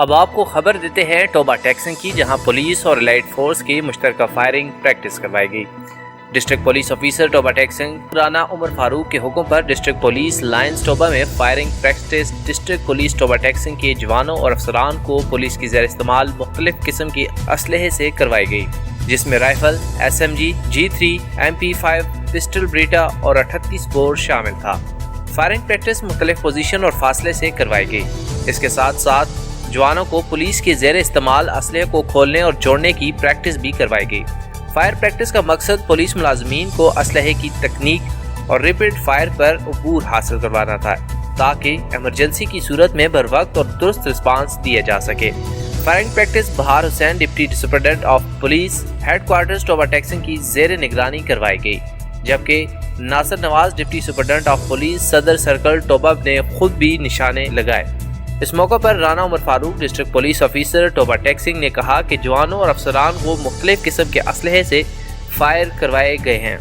اب آپ کو خبر دیتے ہیں ٹوبہ ٹیکسنگ کی، جہاں پولیس اور الائٹ فورس کی مشترکہ فائرنگ پریکٹس کروائی گئی۔ District police officer Toba taxing Rana عمر فاروق کے حکم پر ڈسٹرکٹ پولیس لائنز ٹوبہ میں firing practice district police Toba taxing کے جوانوں اور افسران کو پولیس کی زیر استعمال مختلف قسم کے اسلحے سے کروائی گئی، جس میں rifle, SMG، G3، MP5، pistol بریٹا اور 38 بور شامل تھا۔ فائرنگ پریکٹس مختلف پوزیشن اور فاصلے سے کروائی گئی۔ اس کے ساتھ ساتھ جوانوں کو پولیس کے زیر استعمال اسلحے کو کھولنے اور جوڑنے کی پریکٹس بھی کروائی گئی۔ فائر پریکٹس کا مقصد پولیس ملازمین کو اسلحے کی تکنیک اور ریپڈ فائر پر عبور حاصل کروانا تھا، تاکہ ایمرجنسی کی صورت میں بر وقت اور درست رسپانس دیا جا سکے۔ Firing practice Bihar Hussain deputy superintendent of police head quarters Toba taxing کی زیر نگرانی کروائی گئی، جبکہ ناصر نواز ڈپٹی سپرنٹنڈنٹ آف پولیس صدر سرکل ٹوبہ نے خود بھی نشانے لگائے۔ اس موقع پر رانا عمر فاروق district police officer Toba taxing نے کہا کہ جوانوں اور افسران کو مختلف قسم کے اسلحے سے فائر کروائے گئے ہیں۔